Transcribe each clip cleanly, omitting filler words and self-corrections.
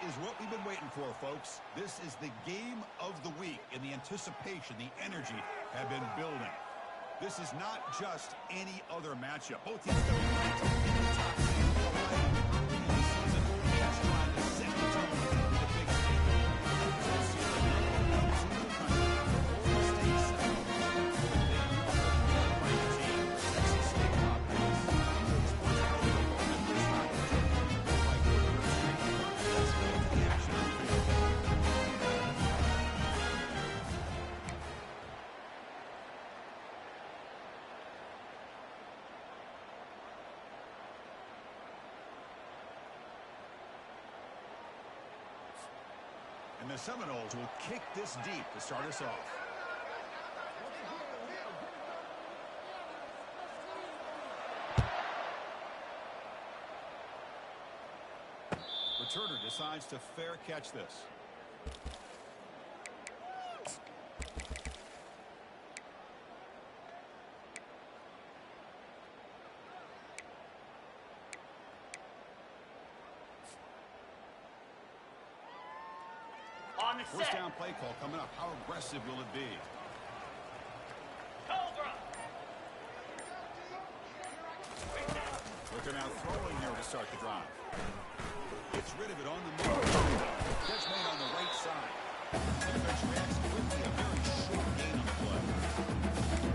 is what we've been waiting for, folks. This is the game of the week, and the anticipation, the energy have been building. This is not just any other matchup. Both teams have been ranked in the top 10 early in the season. Each trying to set the tone with a big statement. This is the number 1 team in the country. Florida State Seminoles. They are the ranked team. Texas State Hawkeyes. Sports College football members not the like let's go to the action on the field. And the Seminoles will kick this deep to start us off. Returner decides to fair catch this. First down play call coming up. How aggressive will it be? Cobra. Looking out throwing here to start the drive. Gets rid of it on the move. Catch made on the right side. Defense reacts quickly. A very short gain on the play.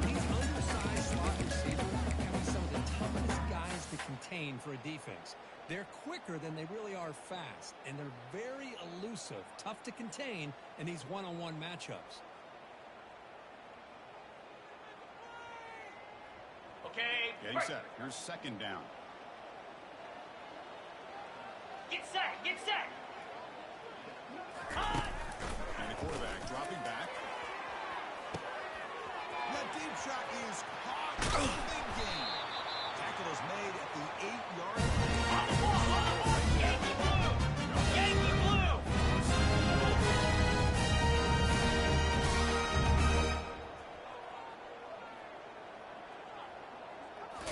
These undersized slot receivers can be some of the toughest guys to contain for a defense. They're quicker than they really are fast, and they're very elusive, tough to contain in these one-on-one matchups. Okay. Getting set. Here's second down. Get set. Get set. And the quarterback dropping back. That deep shot is caught. Big gain. Tackle is made at the 8-yard line. On the ball. Yankee blue. Yankee blue.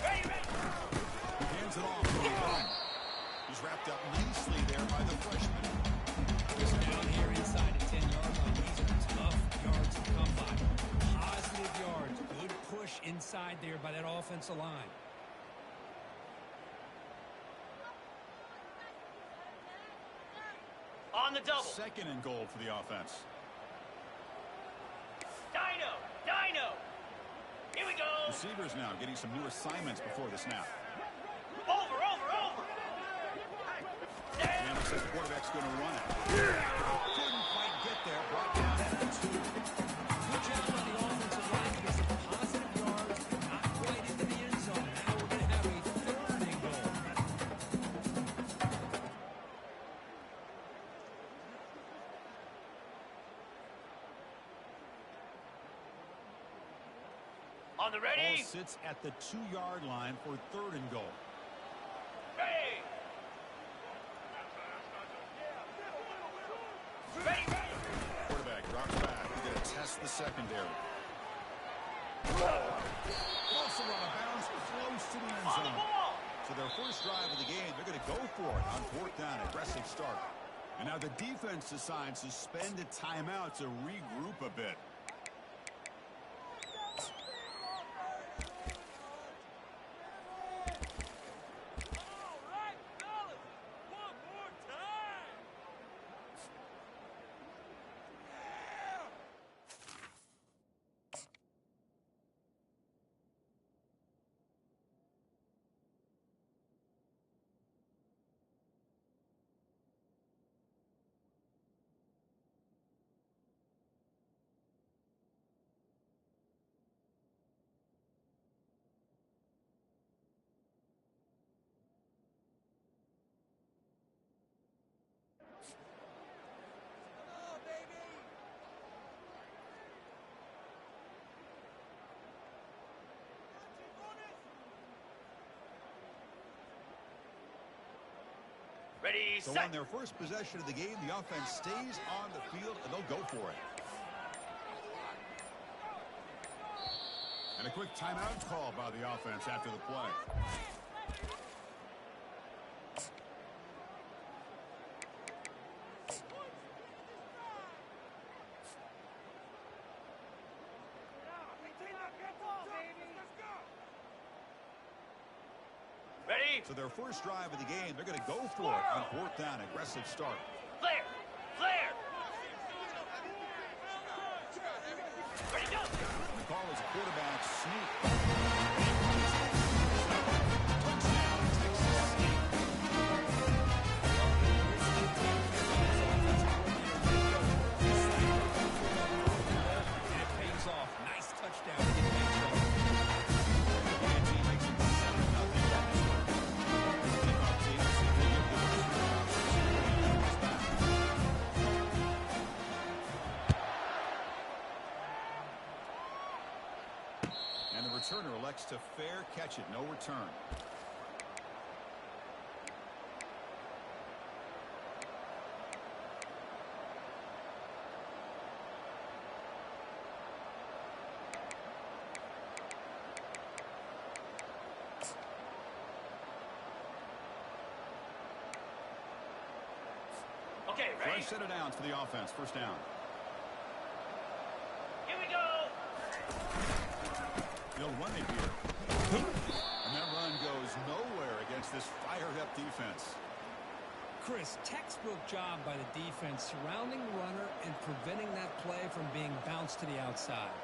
Ready. Hands it off. He's wrapped up nicely there by the freshman. Just down here inside the 10-yard line. These are tough yards to come by. Positive yards. Good push inside there by that offensive line. On the double. Second and goal for the offense. Dino. Here we go. Receivers now getting some new assignments before the snap. Over. And it says the quarterback's going to run it. Couldn't quite get there. Brought down at the 2. Good job on the offensive line to get some positive yards, not quite into the end zone. Now we're going to have a third and goal. On the ready. Ball sits at the 2-yard line for third and goal. Ready. Quarterback drops back. He's going to test the secondary. Also out of bounds, close to the end On the zone. ball. So their first drive of the game, they're going to go for it on fourth down. Aggressive start. And now the defense decides to spend a timeout to regroup a bit. Ready, So set. on their first possession of the game, the offense stays on the field, and they'll go for it. And a quick timeout call by the offense after the play. Ready? So their first drive of the game, they're going to go for it on fourth down. Aggressive start. Flare! Flare! Ready, go! The call is a quarterback sneak. Touchdown, Texas State. And it pays off. Nice touchdown to get things going. And the returner elects to fair catch it. No return. Okay, ready? Fresh set of downs for the offense. First down. Here we go! They'll run it here. And that run goes nowhere against this fired-up defense. Chris, textbook job by the defense surrounding the runner and preventing that play from being bounced to the outside.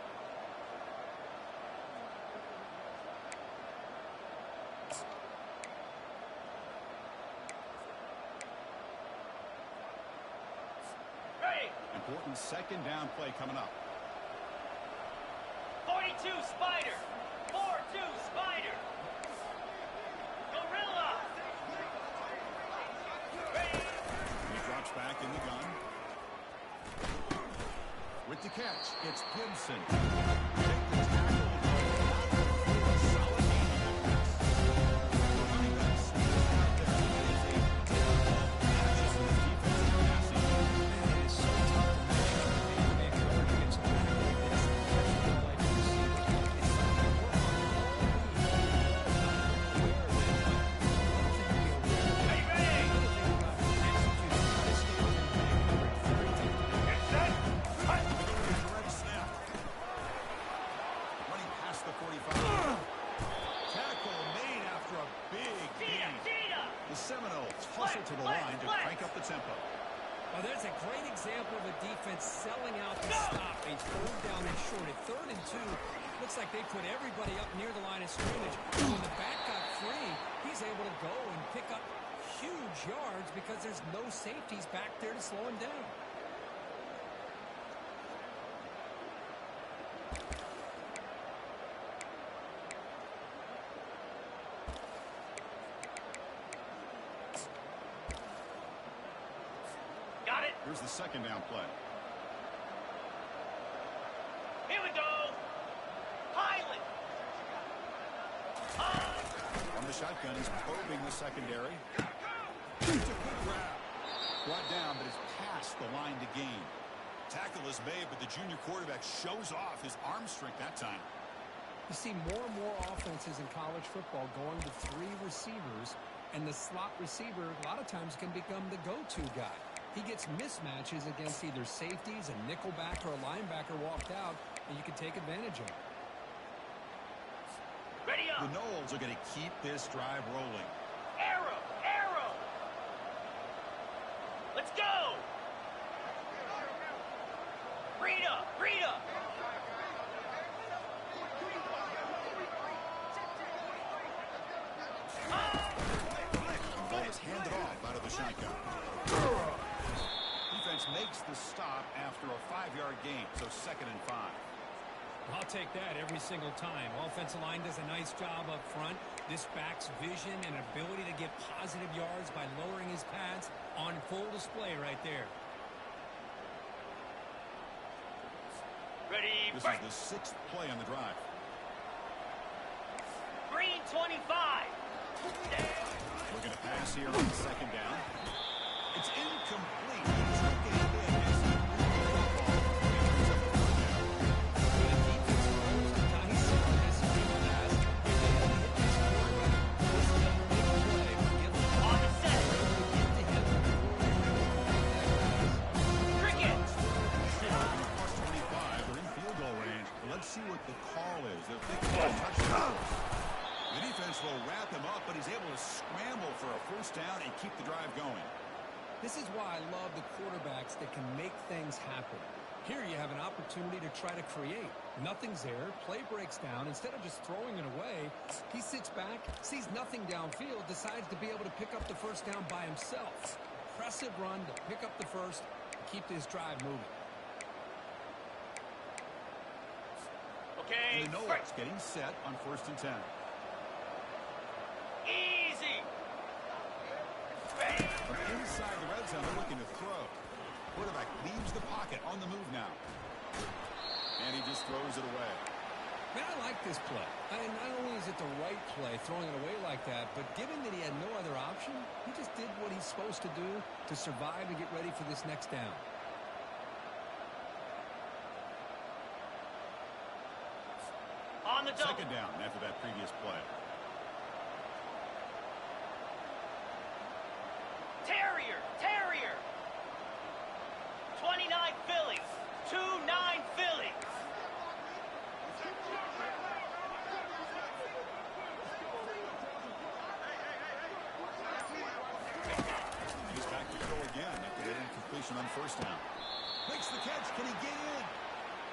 Ready! Important second down play coming up. 42 Spider! 4-2 Spider! Gorilla! Ready! He drops back in the gun. With the catch, it's Gibson. Take the tackle. Solid handling pass. The running back sneaks out there. It's a defensive passing. It is so tough to make a yard against a player like this, especially like the receiver. It's something to work on all week. Ready, ready! Get set! Cut! Direct snap. Running past the 45. Tackle made after a big Dita! gain. Dita! The Seminoles hustle to the line to crank up the tempo. Well, there's a great example of a defense selling out to stop a third down and short. At 3rd and 2, looks like they put everybody up near the line of scrimmage. And when the back got free, he's able to go and pick up huge yards because there's no safeties back there to slow him down. Got it! Here's the second down play. Here we go! Pilot! On the shotgun, he's probing the secondary. It's a good grab. Brought down, but it's past the line to gain. Tackle is made, but the junior quarterback shows off his arm strength that time. You see more and more offenses in college football going to 3 receivers, and the slot receiver a lot of times can become the go-to guy. He gets mismatches against either safeties, a nickelback, or a linebacker walked out, and you can take advantage of it. Ready up! The Noles are going to keep this drive rolling. Arrow! Arrow! Let's go! Rita! Rita! The ball is handed off out of the shotgun. Defense makes the stop after a 5-yard gain, so 2nd and 5. I'll take that every single time. Offensive line does a nice job up front. This back's vision and ability to get positive yards by lowering his pads on full display right there. Ready, This break! is the 6th play on the drive. Green 25! We're going to pass here on 2nd down. It's incomplete. Trick it in as he On the set! Cricket! Plus 25, they're in field goal range. Let's see what the call is. They're thinking of touchdowns. The defense will wrap him up, but he's able to score. why I love the quarterbacks that can make things happen. Here you have an opportunity to try to create. Nothing's there. Play breaks down. Instead of just throwing it away, he sits back, sees nothing downfield, decides to be able to pick up the first down by himself. Impressive run to pick up the first, keep this drive moving. Okay, And the Noah's getting set on 1st and 10. easy. Ready. From inside the red zone, they're looking to throw. Quarterback leaves the pocket on the move now. And he just throws it away. Man, I like this play. And not only is it the right play, throwing it away like that, but given that he had no other option, he just did what he's supposed to do to survive and get ready for this next down. On the double. 2nd down after that previous play. Terrier. 29 Phillies. 2-9 Phillies. He's back to throw again after that incompletion on 1st down. Makes the catch. Can he get in?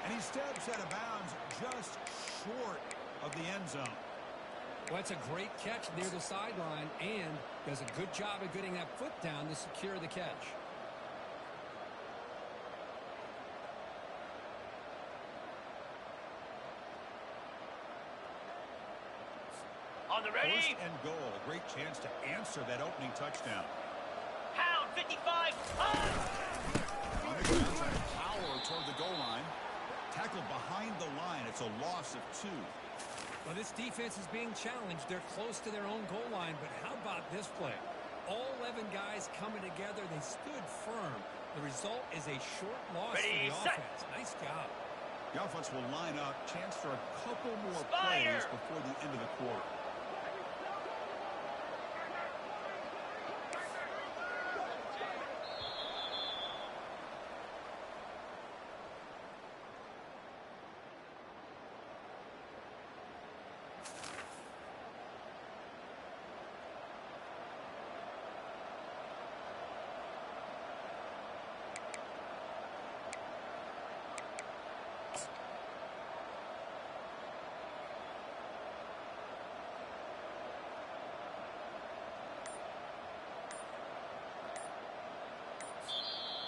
And he steps out of bounds just short of the end zone. Well, it's a great catch near the sideline and does a good job of getting that foot down to secure the catch. On the ready. 1st and goal. A great chance to answer that opening touchdown. Pound 55. On the ground, trying to power toward the goal line. Tackled behind the line. It's a loss of 2. Well, this defense is being challenged. They're close to their own goal line, but how about this play? All 11 guys coming together. They stood firm. The result is a short loss Ready, for the set. offense. Nice job. The offense will line up. Chance for a couple more Fire. plays before the end of the quarter.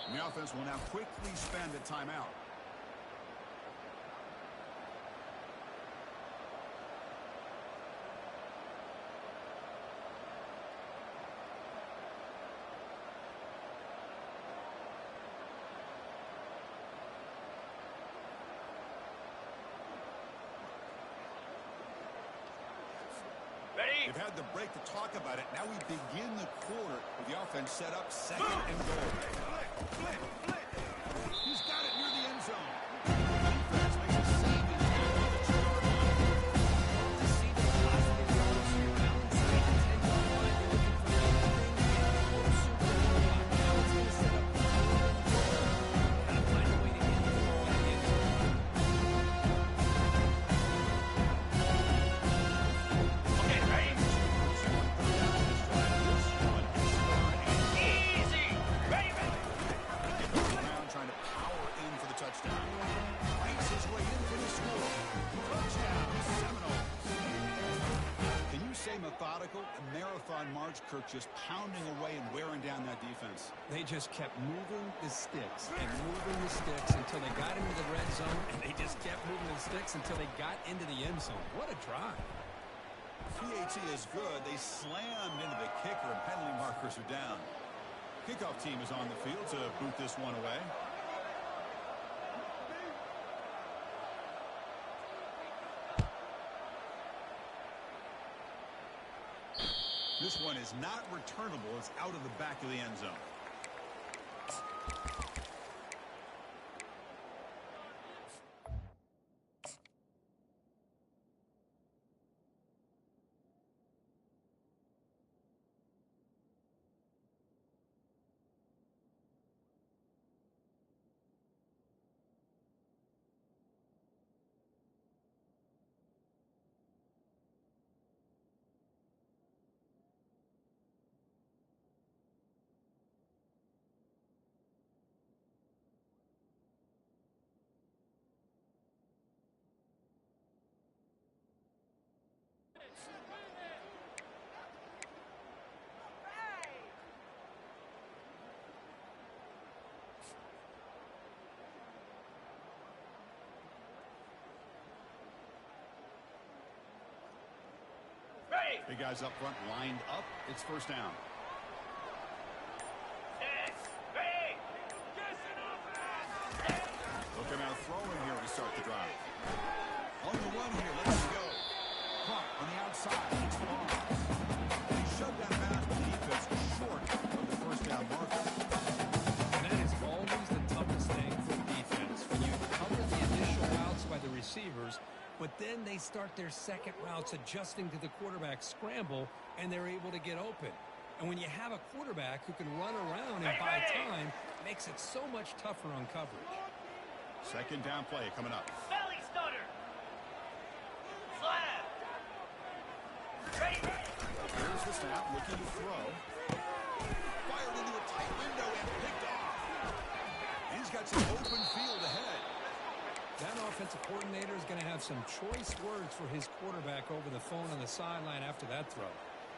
And the offense will now quickly spend a timeout. Ready. They've had the break to talk about it. Now we begin the quarter with the offense set up 2nd and goal. He's got it near the end zone. Defense makes a save in the start line. To see the positive yards here, now inside the 10-yard line, they're looking for everything closer to the goal line. Now it's going to set up the kind of find a way to get the ball in the end zone. Okay, ready. Easy. Ready. Brown trying to power in for the touchdown. Fights his way in for the score. Touchdown, Seminoles. Can you say methodical? A marathon march, Kirk, just pounding away and wearing down that defense. They just kept moving the sticks and moving the sticks until they got into the red zone, and they just kept moving the sticks until they got into the end zone. What a drive. PAT is good. They slammed into the kicker, and penalty markers are down. Kickoff team is on the field to boot this one away. This one is not returnable. It's out of the back of the end zone. Big guys up front lined up. It's first down. Looking out throwing here to start the drive. On the run here, let's go. Clock on the outside. It's long. He shoved that pass, but the defense was short of the first down marker. And that is always the toughest thing for defense. When you cover the initial routes by the receivers, but then they start their second routes adjusting to the quarterback scramble, and they're able to get open. And when you have a quarterback who can run around and buy time, it makes it so much tougher on coverage. Second down play coming up. Belly stunner. Slab. Ready. Here's the snap, looking to throw. Fired into a tight window and picked off. He's got some open field ahead. That offensive coordinator is going to have some choice words for his quarterback over the phone on the sideline after that throw.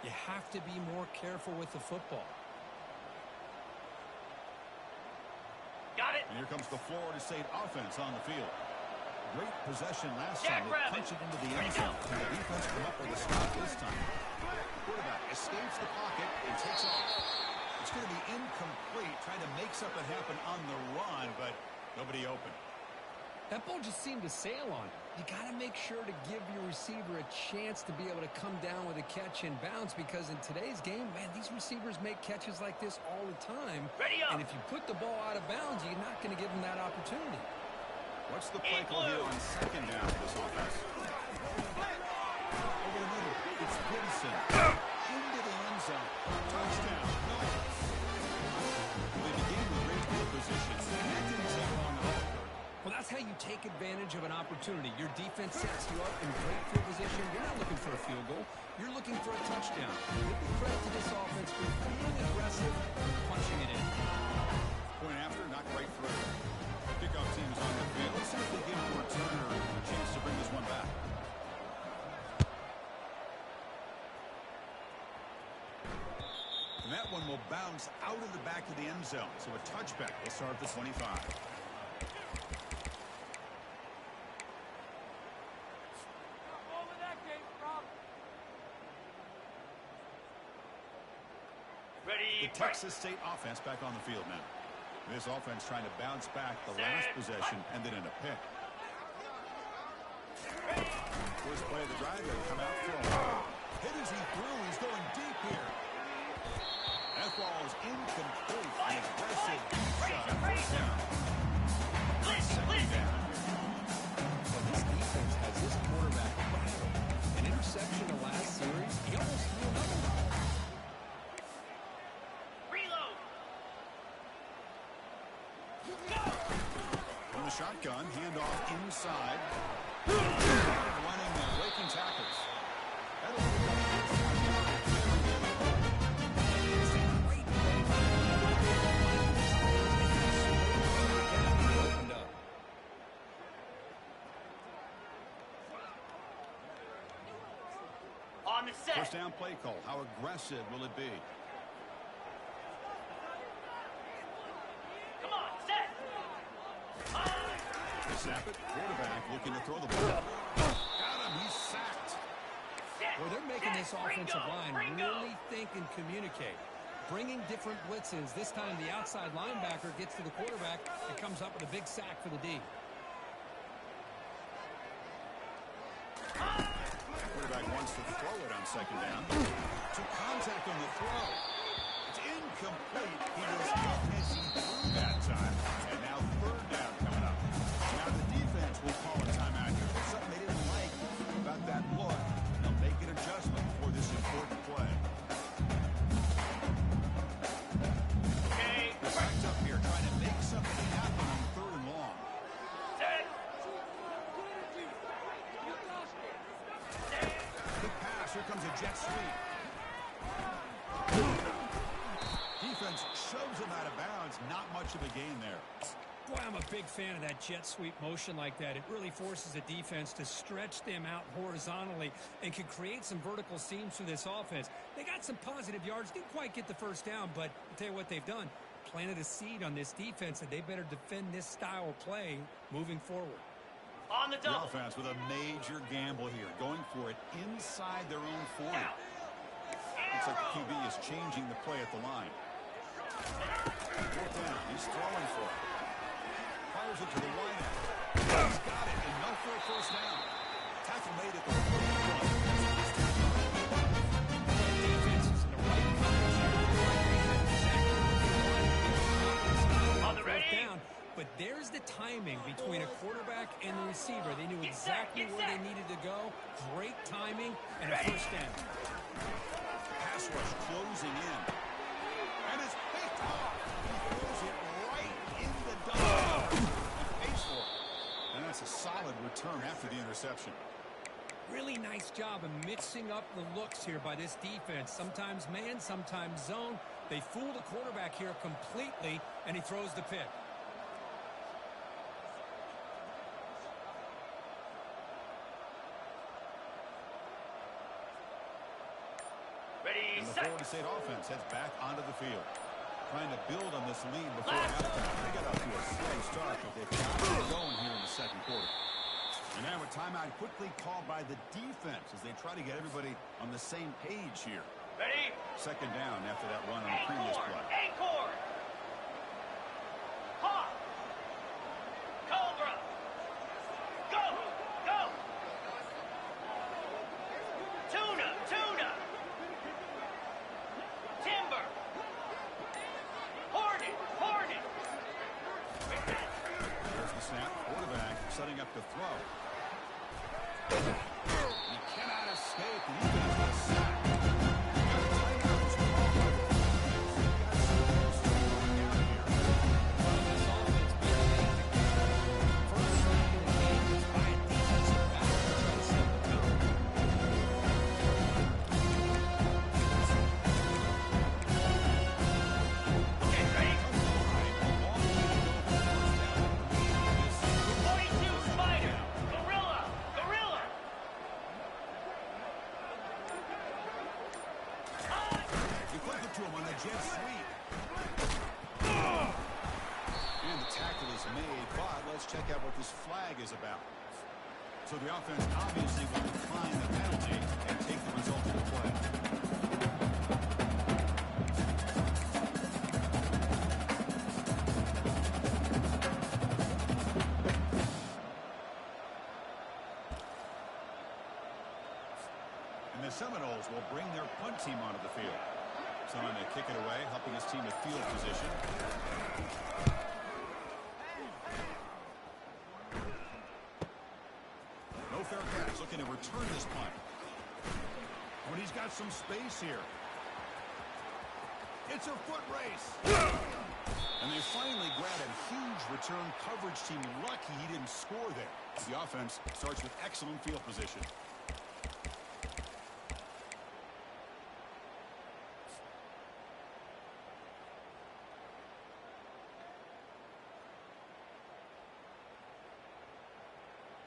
You have to be more careful with the football. Got it. And here comes the Florida State offense on the field. Great possession last time. They punch it into the end zone. And the defense come up with a stop this time. Quarterback escapes the pocket and takes off. It's going to be incomplete, trying to make something happen on the run, but nobody open. That ball just seemed to sail on him. You got to make sure to give your receiver a chance to be able to come down with a catch and bounce, because in today's game, man, these receivers make catches like this all the time. Ready up. And if you put the ball out of bounds, you're not going to give them that opportunity. What's the play call here on second down for this offense? Over the middle, it's Gibson. Into the end zone. Touchdown. No. They begin with great field position. And that didn't take long at all. Well, that's how you take advantage of an opportunity. Your defense sets you up in great field position. You're not looking for a field goal. You're looking for a touchdown. Give the credit to this offense for being aggressive and punching it in. Point after, not great throw. Kickoff team is on the field. Let's see if they give the returner a chance to bring this one back. And that one will bounce out of the back of the end zone. So a touchback will start at the 25. The Texas State offense back on the field now. This offense trying to bounce back the last possession and then in a pick. First play of the drive, they'll come out throwing. Hit as he threw. He's going deep here. That ball is incomplete. An aggressive shot. First down. Second down. Well, this defense has this quarterback rattled. An interception the last series. He almost threw another one. From the shotgun, handoff inside. Running and breaking tackles. On the set. First down play call. How aggressive will it be? Come on, set. They snap it. Quarterback looking to throw the ball. Got him. He's sacked. Well, they're making this offensive line really think and communicate. Bringing different blitzes. This time the outside linebacker gets to the quarterback and comes up with a big sack for the D. Quarterback wants to throw it on second down. To contact on the throw. It's incomplete. He was missing through that time. And now third down coming up. Now the defense will call a timeout here. There's something they didn't like about that look. They'll make an adjustment for this important play. Okay. They're backed up here trying to make something happen on third and long. Set. Big pass. Here comes a jet sweep. Defense shoves him out of bounds. Not much of a gain there. Boy, I'm a big fan of that jet sweep motion like that. It really forces a defense to stretch them out horizontally and can create some vertical seams for this offense. They got some positive yards. Didn't quite get the first down, but I'll tell you what they've done. Planted a seed on this defense that they better defend this style of play moving forward. On the The double. offense with a major gamble here. Going for it inside their own 40. Looks like the QB is changing the play at the line. Fourth down. He's throwing for it. Fires it to the wideout. He's got it. Enough for a first down. Tackle made at the 41. Defense is in the right coverage here. On the ready? Down, but there's the timing between a quarterback and the receiver. They knew exactly where they needed to go. Great timing and a first down. Pass rush closing in. And it's picked off. He throws it right in the dog and pays for it. And that's a solid return after the interception. Really nice job of mixing up the looks here by this defense. Sometimes man, sometimes zone. They fool the quarterback here completely, and he throws the pick. Ready, And the set. Florida State offense heads back onto the field. Trying to build on this lead before halftime. They got off to a slow start, but they've got it going here in the second quarter. And now a timeout quickly called by the defense as they try to get everybody on the same page here. Ready? Second down after that run on the previous Acorn. play. Acorn. Hawk. Cobra. Go. Go. Tuna. Tuna. Timber. Hornet. Hornet. There's the snap. Quarterback setting up to throw. He cannot escape. And he's going to get a sack. Okay, ready? 42 Spider. Gorilla. Gorilla. You flip it to him on the jet sweep. And the tackle is made, but let's check out what this flag is about. So the offense obviously will decline the penalty and take the result of the play. And the Seminoles will bring their punt team onto the field. Someone to kick it away, helping his team to field position. No fair catch, looking to return this punt. When he's got some space here. It's a foot race. And they finally grab a huge return coverage team. Lucky he didn't score there. The offense starts with excellent field position.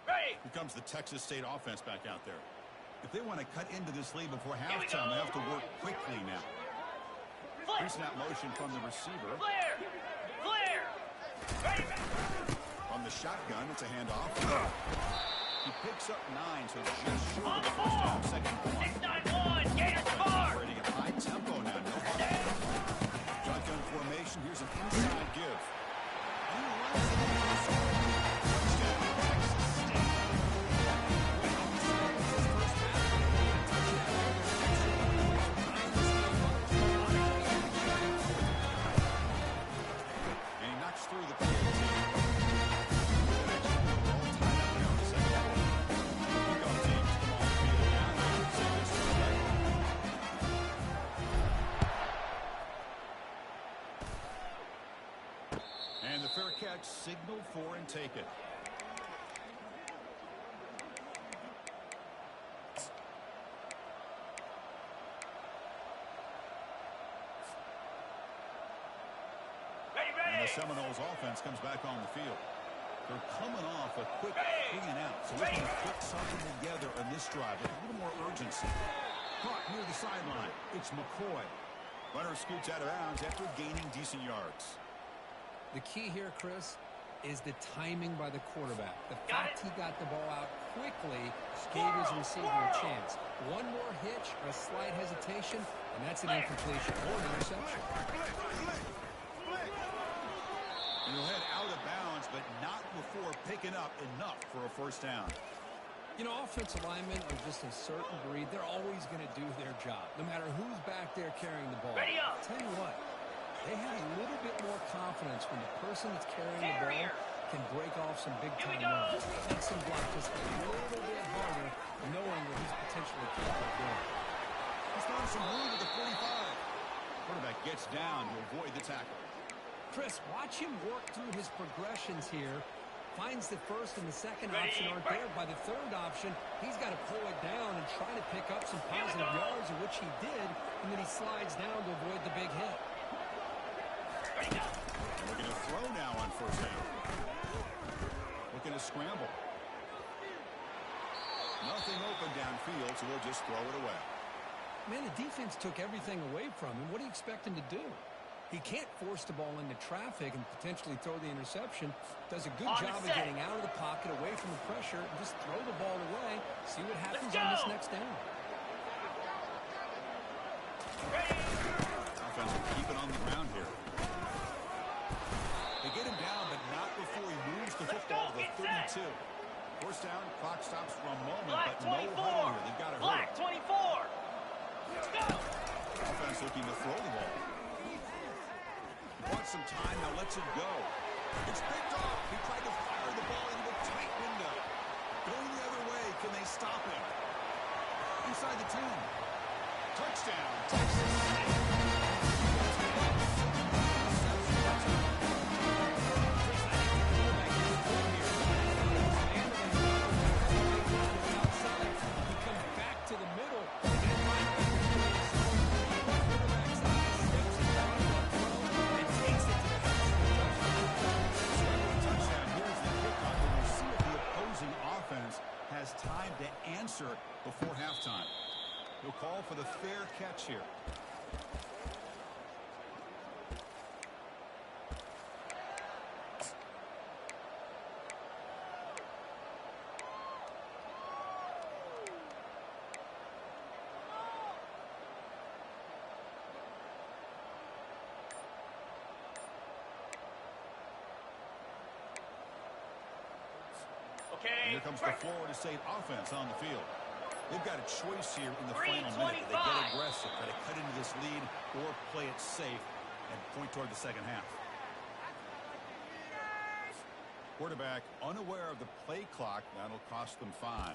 Ready? Here comes the Texas State offense back out there. If they want to cut into this lead before Here we halftime, go. they have to work quickly now. Flip. Pre-snap motion from the receiver. Flare. Flare. Ready? From the shotgun, it's a handoff. He picks up 9, so it's just short On of the the first ball. down. Second and 1. 691. Gators score. Operating at high tempo now. No hurry. Shotgun formation. Here's an inside give. And he runs it into the score. Touchdown, Texas State. And he knocks through the PAT. And the fair catch, signal for and take it. Ready, And the ready. Seminoles offense comes back on the field. They're coming off a quick Hey! 3 and out. So looking to put something together on this drive with a little more urgency. Caught near the sideline. It's McCoy. Runner scoots out of bounds after gaining decent yards. The key here, Chris, is the timing by the quarterback. The Got fact it. he got the ball out quickly gave his receiver a chance. One more hitch or a slight hesitation, And that's an incompletion or an interception. And he'll head out of bounds, but not before picking up enough for a first down. You know, offensive linemen are just a certain breed. They're always going to do their job, no matter who's back there carrying the ball. Ready up. Tell you what, they have a little bit more confidence when the person that's carrying the ball can break off some big-time runs. Makes him block just a little bit harder, knowing that he's potentially capable of doing it. He's throwing some room at the 45. Quarterback gets down to avoid the tackle. Chris, watch him work through his progressions here. Finds the first and the second option aren't there. By the third option, he's got to pull it down and try to pick up some positive yards, of which he did, and then he slides down to avoid the big hit. Looking to throw now on first down. Looking to scramble. Nothing open downfield, so we'll just throw it away. Man, the defense took everything away from him. What do you expect him to do? He can't force the ball into traffic and potentially throw the interception. Does a good job of getting out of the pocket, away from the pressure, and just throw the ball away. See what happens on this next down. Offense will keep it on the ground here. They get him down, but not before he moves the football to the 32. First down, clock stops for a moment, but no huddle here. They've got to hurry. Black 24. Let's go. Offense looking to throw the ball. Wants some time, now lets it go. It's picked off. He tried to fire the ball into a tight window. Going the other way, can they stop him? Inside the 10. Touchdown, Texas. Has time to answer before halftime. He'll call for the fair catch here. And here comes the Florida State offense on the field. They've got a choice here in the final minute. They get aggressive, try to cut into this lead, or play it safe and point toward the second half. Quarterback unaware of the play clock. That'll cost them 5.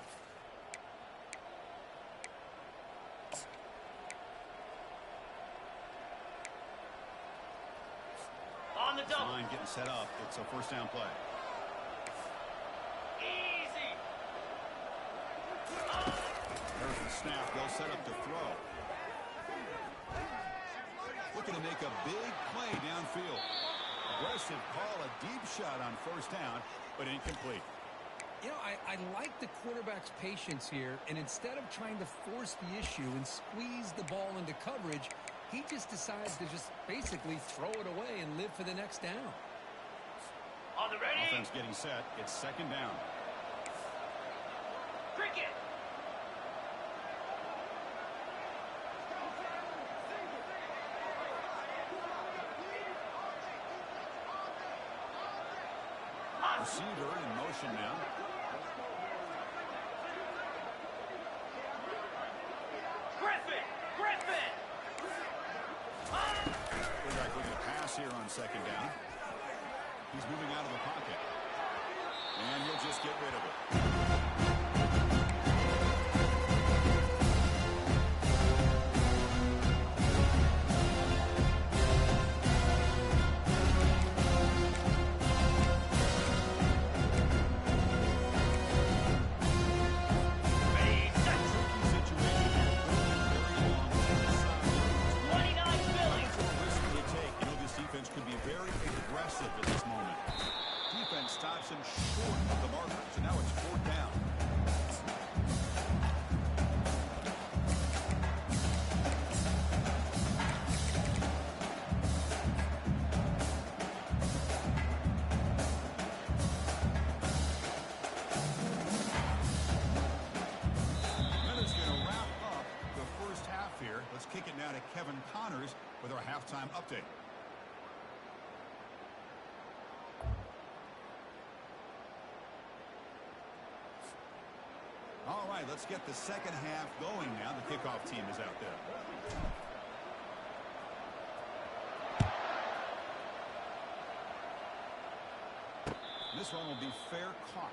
On the double. Line getting set up. It's a first down play. There's the snap. They'll set up to throw. Looking to make a big play downfield. Aggressive call, a deep shot on first down, but incomplete. You know, I like the quarterback's patience here, and instead of trying to force the issue and squeeze the ball into coverage, he just decides to just basically throw it away and live for the next down. On the ready. Offense getting set. It's second down. Cricket. Receiver in motion now. Griffin. Quarterback looking to pass here on second down. He's moving out of the pocket. And he'll just get rid of it. Stops him short of the marker, so now it's fourth down. That is going to wrap up the first half here. Let's kick it now to halftime update. All right, let's get the second half going now. The kickoff team is out there. This one will be fair caught.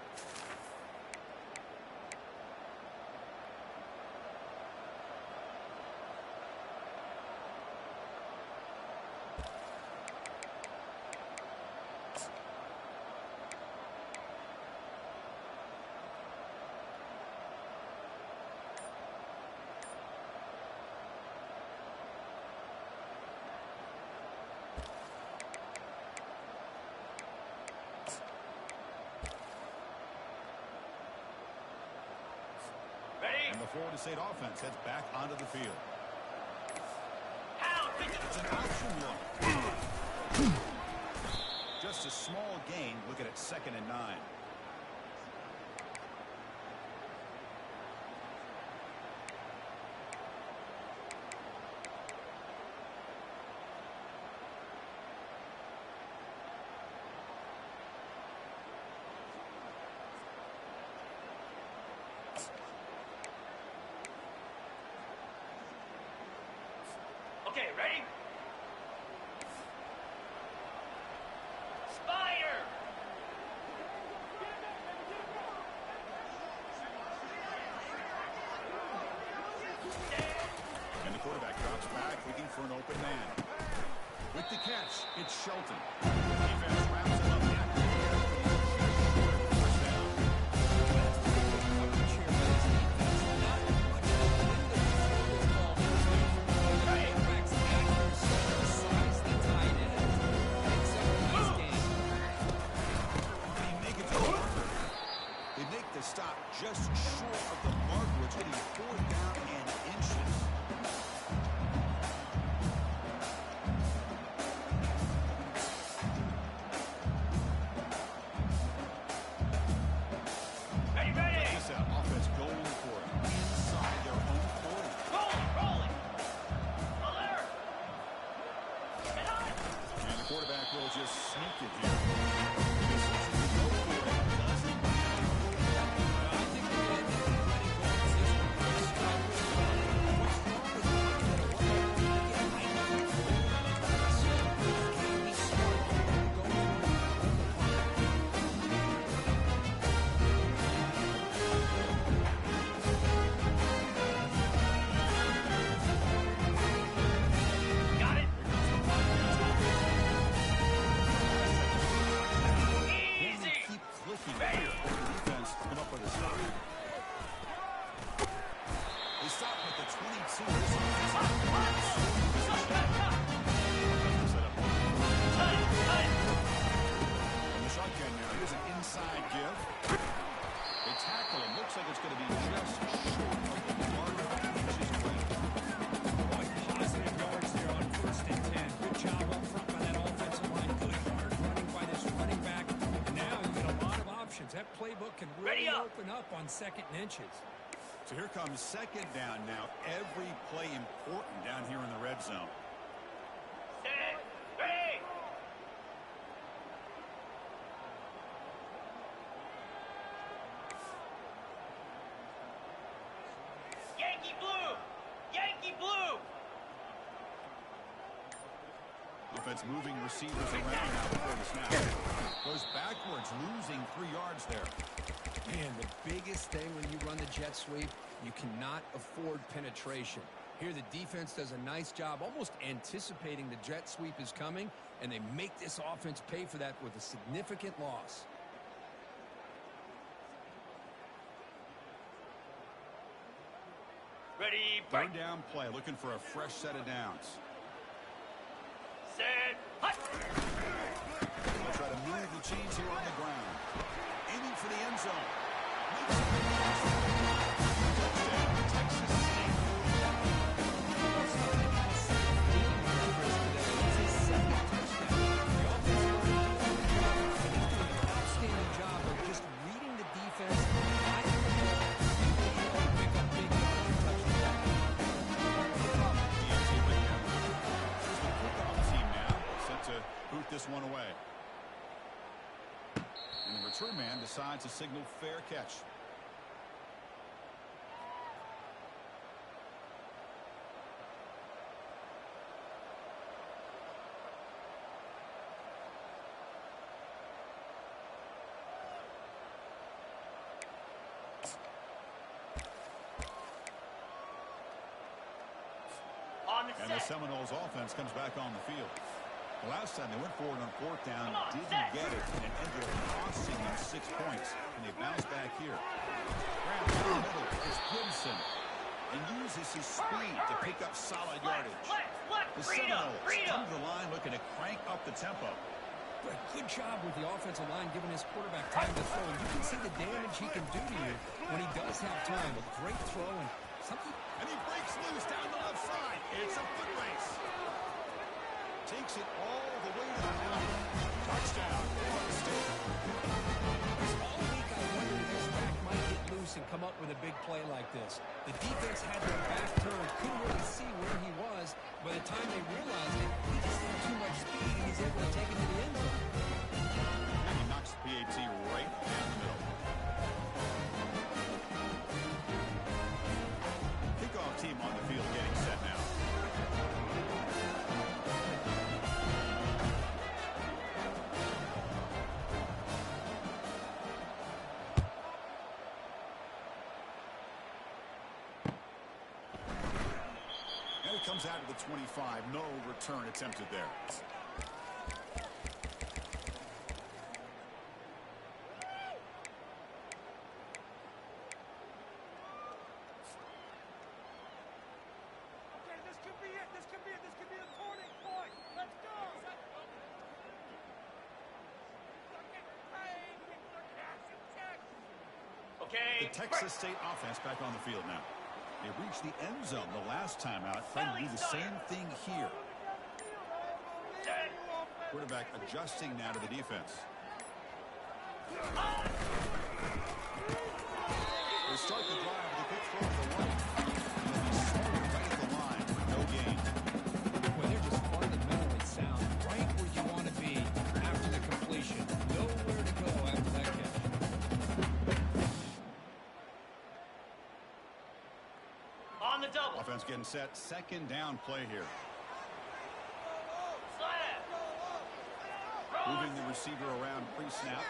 And the Florida State offense heads back onto the field. It's an option look. Just a small gain. Looking at 2nd and 9. Okay, ready? Spider! And the quarterback drops back, looking for an open man. With the catch, it's Shelton. Defense wraps him up. First down. Stop just short of the marker. It's getting 4th down and inches. Ready, ready! Check this out. Offense going for it inside their own 40. Rolling! Alert! And on! And the quarterback will just sneak it here. Decision to go for it doesn't matter. Got it! Easy! Keep clicking here. The defense come up with a stop. They stop at the 22. This offense from the shotgun now. Here's an inside give. They tackle him. Looks like it's going to be just short of the mark, inches away. Positive yards there on 1st and 10. Good job up front by that offensive line. Good hard running by this running back. And now you get a lot of options. That playbook can really open up on 2nd and inches. So here comes 2nd down now. Every play important down here in the red zone. Set! Ready! Yankee blue! Yankee blue! Offense moving receivers around now before the snap. Goes backwards, losing 3 yards there. Man, the biggest thing when you run the jet sweep, you cannot afford penetration. Here the defense does a nice job almost anticipating the jet sweep is coming, and they make this offense pay for that with a significant loss. Ready, break! 3rd down play, looking for a fresh set of downs. Set! Hut! They'll try to move the chains here on the ground. Aiming for the end zone. Touchdown, Texas State. Outstanding job of just reading the defense, pick up big touchdown. DNC right now. Here's the quick return man decides to signal fair catch. And the Seminoles offense comes back on the field. The last time they went forward on fourth down, didn't get it, and it ended up costing them 6 points. And they bounce back here. Graham in the middle is Gibson, and uses his speed to pick up solid yardage. The Seminoles come to the line looking to crank up the tempo. Good job with the offensive line giving his quarterback time to throw. And you can see the damage he can do to you when he does have time. A great throw and something. And he breaks loose down the left side. It's a foot race. Takes it all the way to the line. Touchdown, Florida State. All week I wondered if this back might get loose and come up with a big play like this. The defense had their back turned, couldn't really see where he was. By the time they realized it, he just had too much speed and he's able to take it to the end zone. And he knocks the PAT right down the middle. Kickoff team on the field getting set now. And it comes out to the 25. No return attempted there. The Texas State offense back on the field now. They reached the end zone the last time out, trying to do the same thing here. Quarterback adjusting now to the defense. They start the drive with a quick throw to the right. And then he's started right at the line with no gain. Well, they're just fundamentally sound, right where you want to be after the completion. Nowhere to go after that catch. On the double. Offense getting set. Second down play here. Moving the receiver around pre-snap.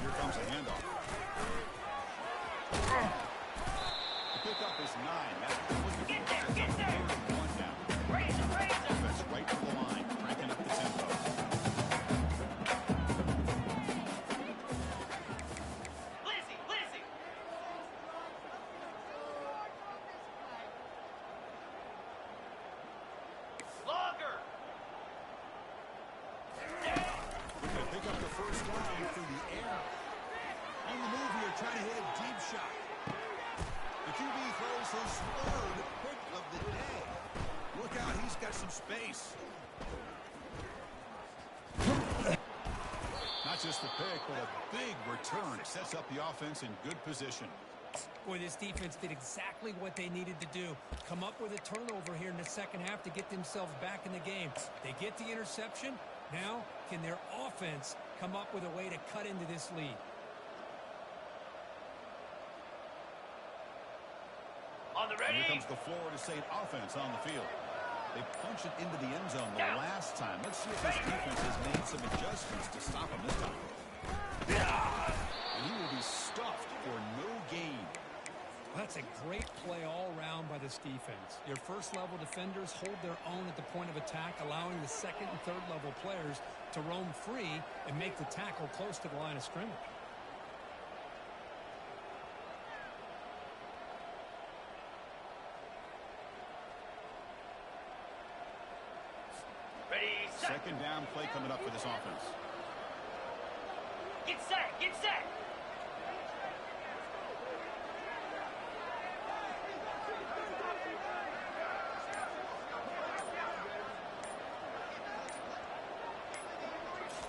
Here comes the handoff. The pickup is 9. That's what they're looking for. Get there. One down. Offense right to the line, cranking up the tempo. Trying to hit a deep shot. The QB throws his third pick of the day. Look out, he's got some space. Not just the pick, but a big return. Sets up the offense in good position. Boy, this defense did exactly what they needed to do. Come up with a turnover here in the second half to get themselves back in the game. They get the interception. Now, can their offense come up with a way to cut into this lead? And here comes the Florida State offense on the field. They punch it into the end zone the last time. Let's see if this defense has made some adjustments to stop him this time. And he will be stuffed for no gain. That's a great play all around by this defense. Your first-level defenders hold their own at the point of attack, allowing the second and third-level players to roam free and make the tackle close to the line of scrimmage. Second down play coming up for this offense. Get set, get set.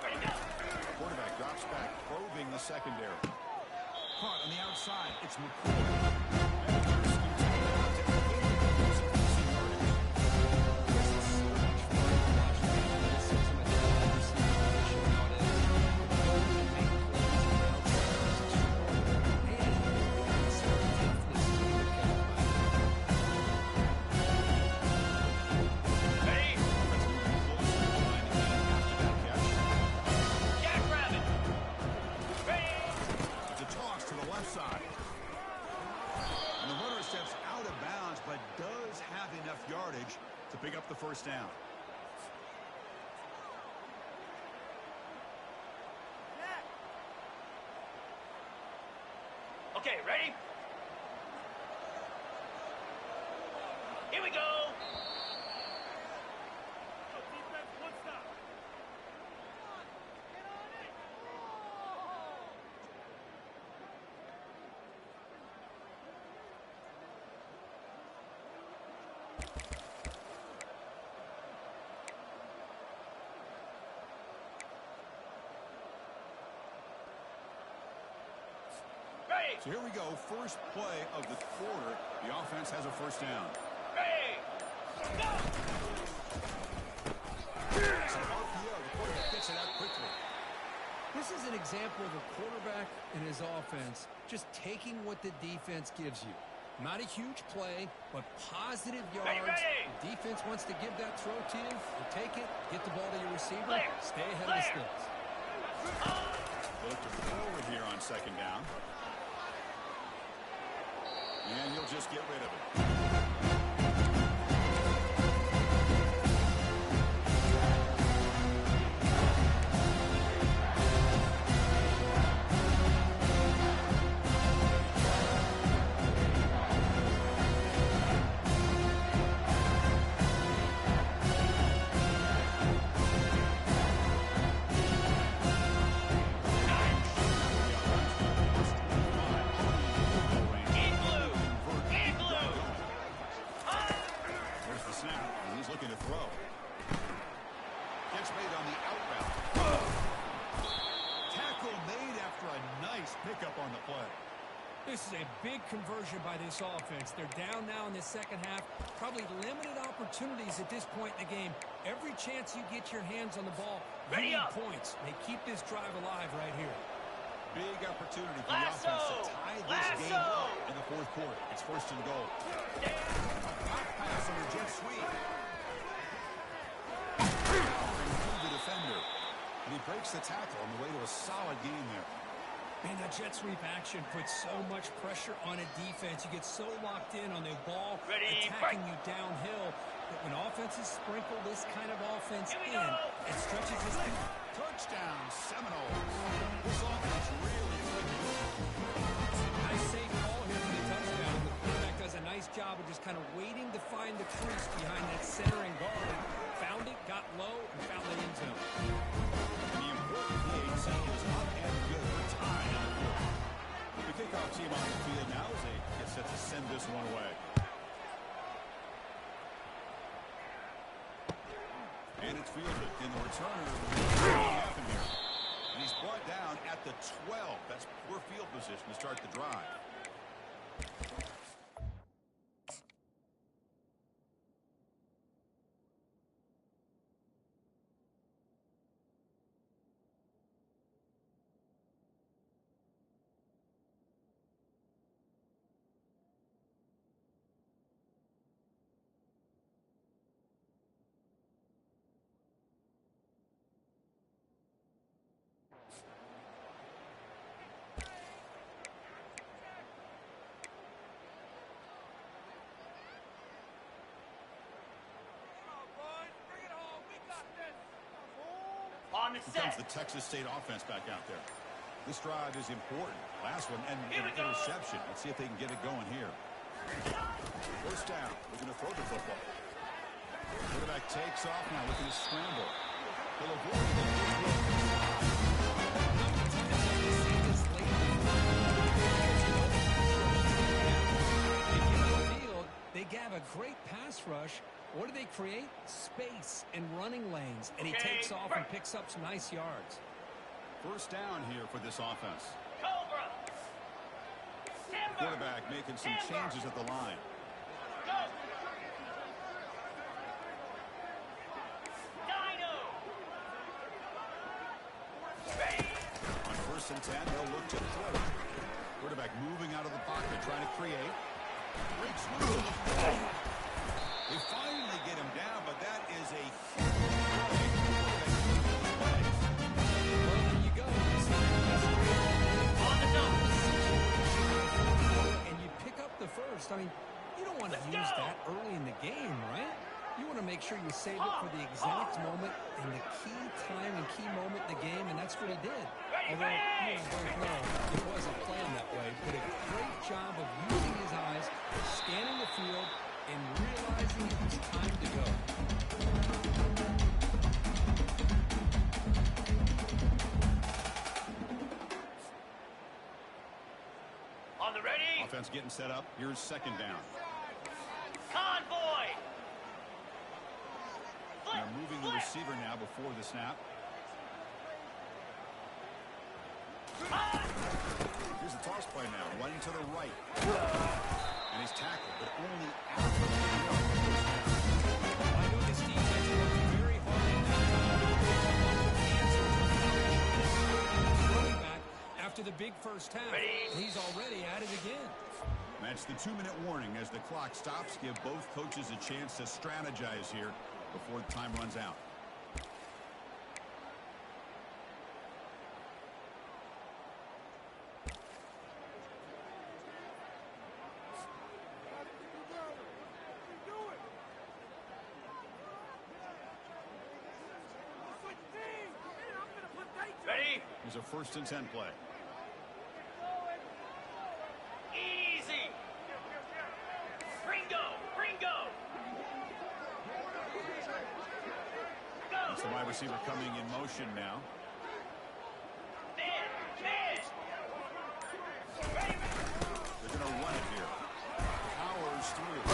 Ready, go. Quarterback drops back, probing the secondary. Caught on the outside. It's McCoy. to pick up the first down. Okay, ready? Here we go. Defense, one stop. Get on it. Ready. So here we go. First play of the quarter. The offense has a first down. Ready. Go. It's an RPO. The quarterback gets it out quickly. This is an example of a quarterback and his offense just taking what the defense gives you. Not a huge play, but positive yards. Ready. The defense wants to give that throw to you. You take it, get the ball to your receiver, Clear. stay ahead of the Clear. sticks. They look to forward here on second down. And he'll just get rid of it. In blue. In blue. There's the snap, and he's looking to throw. Gets made on the out route. Tackle made after a nice pickup on the play. This is a big conversion by this offense. They're down now in the second half. Probably limited opportunities at this point in the game. Every chance you get your hands on the ball, you Ready need up. points. They keep this drive alive right here. Big opportunity for Lasso. the offense to tie this game Lasso. up in the fourth quarter. It's first and goal. Hot pass on a jet sweep. Powering through the defender. And he breaks the tackle on the way to a solid gain there. Man, that jet sweep action puts so much pressure on a defense. You get so locked in on the ball Ready, attacking break. you downhill. But when offenses sprinkle this kind of offense Here we in, go. it stretches this thing. Touchdown, Seminoles. This offense really clicking. Nice safe ball here for the touchdown. The quarterback does a nice job of just kind of waiting to find the crease behind that centering guard. Found it, got low, and found the end zone. And the important PAC is up and good for tie on the field. The kickoff team on the field now as they get set to send this one away. And it's fielded in the returner. Happened here. And he's brought down at the 12. That's poor field position to start the drive. On the Here comes set. the Texas State offense back out there. This drive is important. Last one, and Here an we go. interception. Let's see if they can get it going here. First down. Looking to throw the football. Quarterback takes off now, looking to scramble. He'll avoid They have a great pass rush. What do they create? Space and running lanes. And he Okay, takes off and break. picks up some nice yards. First down here for this offense. Cobra. Timber. Quarterback making some Timber. changes at the line. Go. Dino. Ready. On first and 10, they'll look to throw. Quarterback moving out of the pocket, trying to create. Breaks loose. They finally get him down, but that is a huge play. Well, there you go. On the nose. And you pick up the first. I mean, you don't want to Let's use go. that early in the game, right? You want to make sure you save it for the exact moment and the key time and key moment in the game, and that's what he did. Although, you and I both know it wasn't planned that way, but a great job of using his eyes, scanning the field, and realizing it was time to go. On the ready. Offense getting set up. Here's second down. Convoy. They're moving the receiver now before the snap. Here's the toss play now. Running to the right. And he's tackled, but only after the I know this defense worked very hard in that back after the big first half. He's already at it again. That's the 2-minute warning as the clock stops. Give both coaches a chance to strategize here before the time runs out. Ready. Here's a 1st and 10 play. Easy. Ringo. Ringo. Go. It's the wide receiver coming in motion now. Man. Man. Ready. They're going to run it here. Powers through.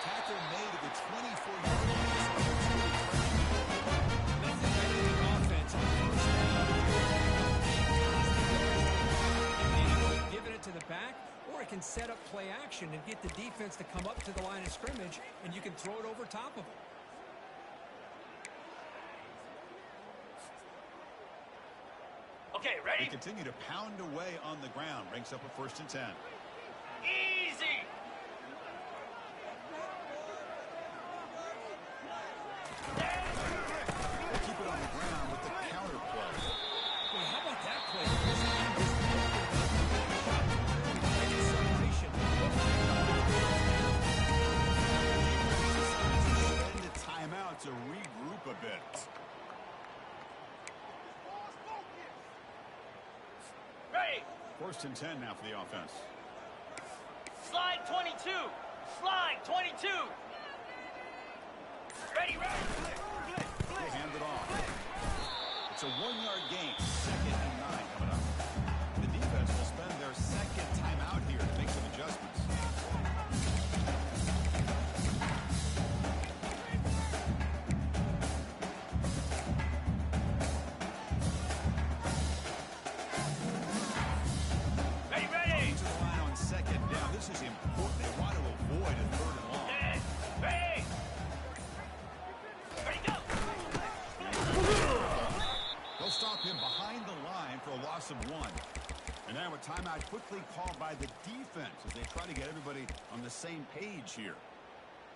Tackle made at the 24-yard line. Nothing better than offense on first down. You can either keep giving it to the back, or it can set up play action and get the defense to come up to the line of scrimmage, and you can throw it over top of them. Okay, They ready. continue to pound away on the ground. Ranks up a 1st and 10. Easy. They keep it on the ground with the counter play. Boy, how about that play? Separation. Spend a timeout to regroup a bit. Ready. 1st and 10 now for the offense. Slide 22. Slide 22. Ready, ready. They hand it off. It's a 1-yard gain. 2nd and 9 coming up. The defense will spend their second timeout here to make some adjustments. Ready, ready. To the line on 2nd down. This is important. They want to avoid a 3rd and long. Dead. Ready. Ready, go. They'll stop him behind the line for a loss of 1. And now a timeout quickly called by the defense as they try to get everybody on the same page here.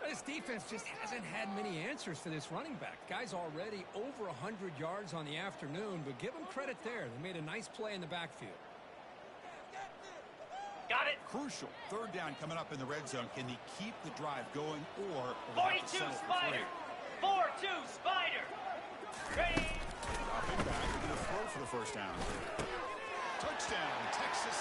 This defense just hasn't had many answers for this running back. Guy's already over 100 yards on the afternoon, but give him credit there. They made a nice play in the backfield. Got it. Crucial 3rd down coming up in the red zone. Can he keep the drive going, or will they have to 42 settle for Spider. 3? 4-2 Spider. Ready. Dropping back, going to throw for the 1st down. Touchdown, Texas.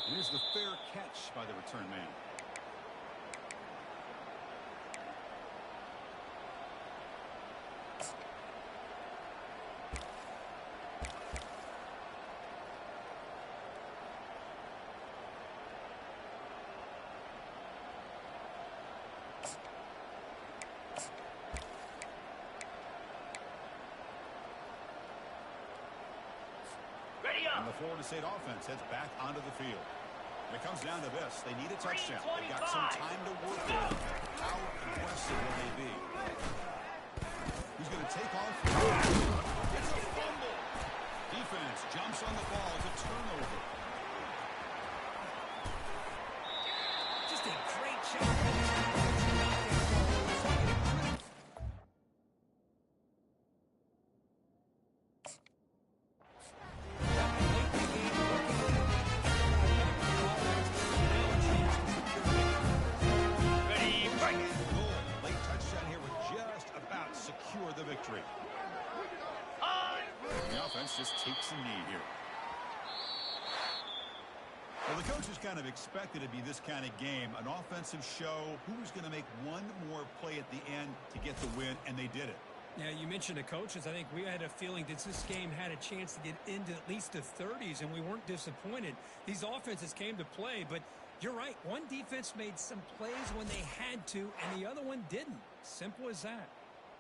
Here's the fair catch by the return man. Ready up. And the Florida State offense heads back onto the field. It comes down to this. They need a touchdown. They've got some time to work with. How aggressive will they be? He's going to take off. It's a fumble. Defense jumps on the ball. It's a turnover. Just a great shot. Ready, fight! Late touchdown here would just about secure the victory. The offense just takes a knee here. Well, the coaches kind of expected it to be this kind of game, an offensive show. Who was going to make one more play at the end to get the win, and they did it. Yeah, you mentioned the coaches. I think we had a feeling that this game had a chance to get into at least the 30s, and we weren't disappointed. These offenses came to play, but you're right. One defense made some plays when they had to, and the other one didn't. Simple as that.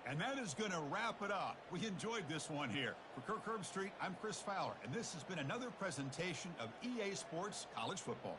And that is going to wrap it up. We enjoyed this one here. For Kirk Herbstreit, I'm Chris Fowler, and this has been another presentation of EA Sports College Football.